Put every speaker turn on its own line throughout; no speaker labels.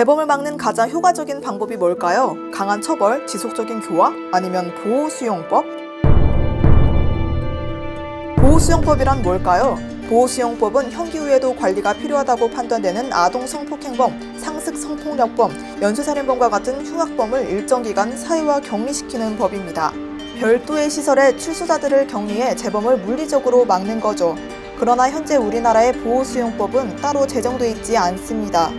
재범을 막는 가장 효과적인 방법이 뭘까요? 강한 처벌, 지속적인 교화, 아니면 보호수용법? 보호수용법이란 뭘까요? 보호수용법은 형기후에도 관리가 필요하다고 판단되는 아동 성폭행범, 상습 성폭력범, 연쇄살인범과 같은 흉악범을 일정 기간 사회화 격리시키는 법입니다. 별도의 시설에 출소자들을 격리해 재범을 물리적으로 막는 거죠. 그러나 현재 우리나라의 보호수용법은 따로 제정돼 있지 않습니다.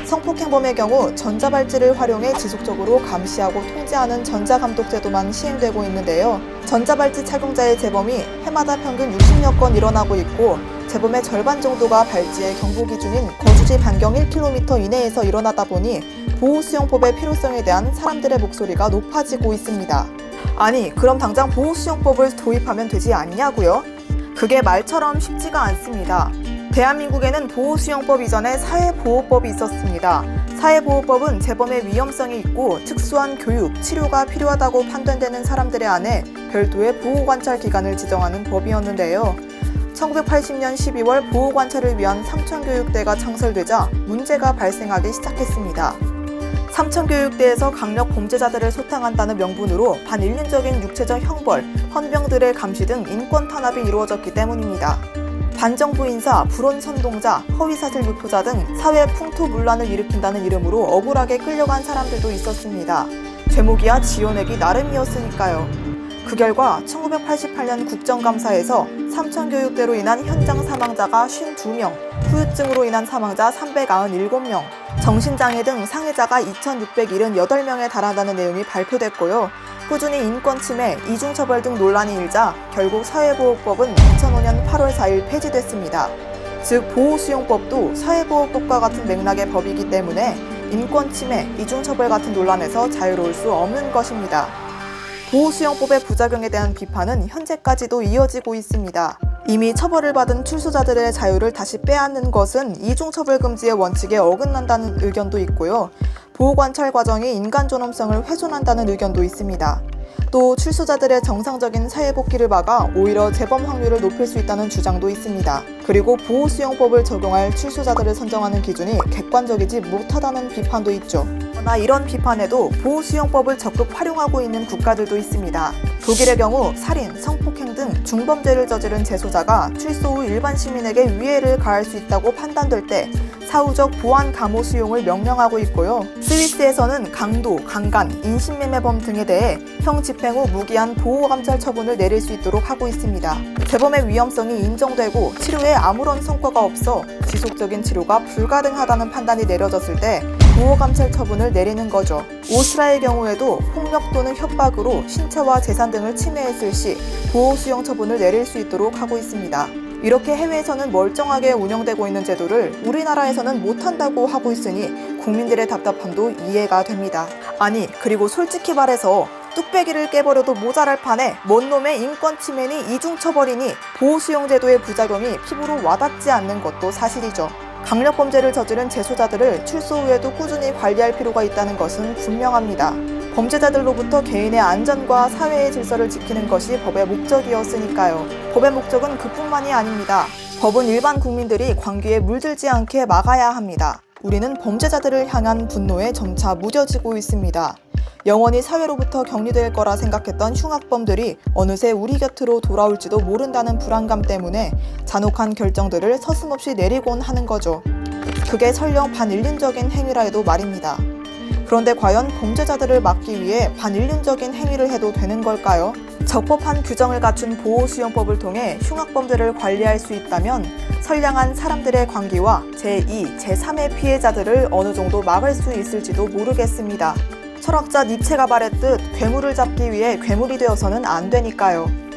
성폭행범의 경우 전자발찌를 활용해 지속적으로 감시하고 통제하는 전자감독제도만 시행되고 있는데요. 전자발찌 착용자의 재범이 해마다 평균 60여 건 일어나고 있고 재범의 절반 정도가 발찌의 경보 기준인 거주지 반경 1km 이내에서 일어나다 보니 보호수용법의 필요성에 대한 사람들의 목소리가 높아지고 있습니다. 아니, 그럼 당장 보호수용법을 도입하면 되지 않냐고요? 그게 말처럼 쉽지가 않습니다. 대한민국에는 보호수용법 이전에 사회보호법이 있었습니다. 사회보호법은 재범의 위험성이 있고 특수한 교육, 치료가 필요하다고 판단되는 사람들에 한해 별도의 보호관찰 기관을 지정하는 법이었는데요. 1980년 12월 보호관찰을 위한 삼천교육대가 창설되자 문제가 발생하기 시작했습니다. 삼천교육대에서 강력 범죄자들을 소탕한다는 명분으로 반인륜적인 육체적 형벌, 헌병들의 감시 등 인권 탄압이 이루어졌기 때문입니다. 반정부 인사, 불온 선동자, 허위사실 유포자 등 사회 풍토문란을 일으킨다는 이름으로 억울하게 끌려간 사람들도 있었습니다. 죄목이야 지어내기 나름이었으니까요. 그 결과 1988년 국정감사에서 삼천교육대로 인한 현장 사망자가 52명, 후유증으로 인한 사망자 397명, 정신장애 등 상해자가 2,678명에 달한다는 내용이 발표됐고요. 꾸준히 인권침해, 이중처벌 등 논란이 일자 결국 사회보호법은 2005년 8월 4일 폐지됐습니다. 즉 보호수용법도 사회보호법과 같은 맥락의 법이기 때문에 인권침해, 이중처벌 같은 논란에서 자유로울 수 없는 것입니다. 보호수용법의 부작용에 대한 비판은 현재까지도 이어지고 있습니다. 이미 처벌을 받은 출소자들의 자유를 다시 빼앗는 것은 이중처벌 금지의 원칙에 어긋난다는 의견도 있고요. 보호관찰 과정이 인간 존엄성을 훼손한다는 의견도 있습니다. 또 출소자들의 정상적인 사회복귀를 막아 오히려 재범 확률을 높일 수 있다는 주장도 있습니다. 그리고 보호수용법을 적용할 출소자들을 선정하는 기준이 객관적이지 못하다는 비판도 있죠. 그러나 이런 비판에도 보호수용법을 적극 활용하고 있는 국가들도 있습니다. 독일의 경우 살인, 성폭행 등 중범죄를 저지른 재소자가 출소 후 일반 시민에게 위해를 가할 수 있다고 판단될 때 사후적 보안 감호 수용을 명령하고 있고요. 스위스에서는 강도, 강간, 인신매매범 등에 대해 형 집행 후 무기한 보호감찰 처분을 내릴 수 있도록 하고 있습니다. 재범의 위험성이 인정되고 치료에 아무런 성과가 없어 지속적인 치료가 불가능하다는 판단이 내려졌을 때 보호감찰 처분을 내리는 거죠. 오스트리아의 경우에도 폭력 또는 협박으로 신체와 재산 등을 침해했을 시 보호수용 처분을 내릴 수 있도록 하고 있습니다. 이렇게 해외에서는 멀쩡하게 운영되고 있는 제도를 우리나라에서는 못한다고 하고 있으니 국민들의 답답함도 이해가 됩니다. 아니, 그리고 솔직히 말해서 뚝배기를 깨버려도 모자랄 판에 뭔 놈의 인권 침해니 이중처벌이니 보호수용제도의 부작용이 피부로 와닿지 않는 것도 사실이죠. 강력범죄를 저지른 재소자들을 출소 후에도 꾸준히 관리할 필요가 있다는 것은 분명합니다. 범죄자들로부터 개인의 안전과 사회의 질서를 지키는 것이 법의 목적이었으니까요. 법의 목적은 그뿐만이 아닙니다. 법은 일반 국민들이 광기에 물들지 않게 막아야 합니다. 우리는 범죄자들을 향한 분노에 점차 무뎌지고 있습니다. 영원히 사회로부터 격리될 거라 생각했던 흉악범들이 어느새 우리 곁으로 돌아올지도 모른다는 불안감 때문에 잔혹한 결정들을 서슴없이 내리곤 하는 거죠. 그게 설령 반인륜적인 행위라 해도 말입니다. 그런데 과연 범죄자들을 막기 위해 반인륜적인 행위를 해도 되는 걸까요? 적법한 규정을 갖춘 보호수용법을 통해 흉악범들을 관리할 수 있다면 선량한 사람들의 광기와 제2, 제3의 피해자들을 어느 정도 막을 수 있을지도 모르겠습니다. 철학자 니체가 말했듯 괴물을 잡기 위해 괴물이 되어서는 안 되니까요.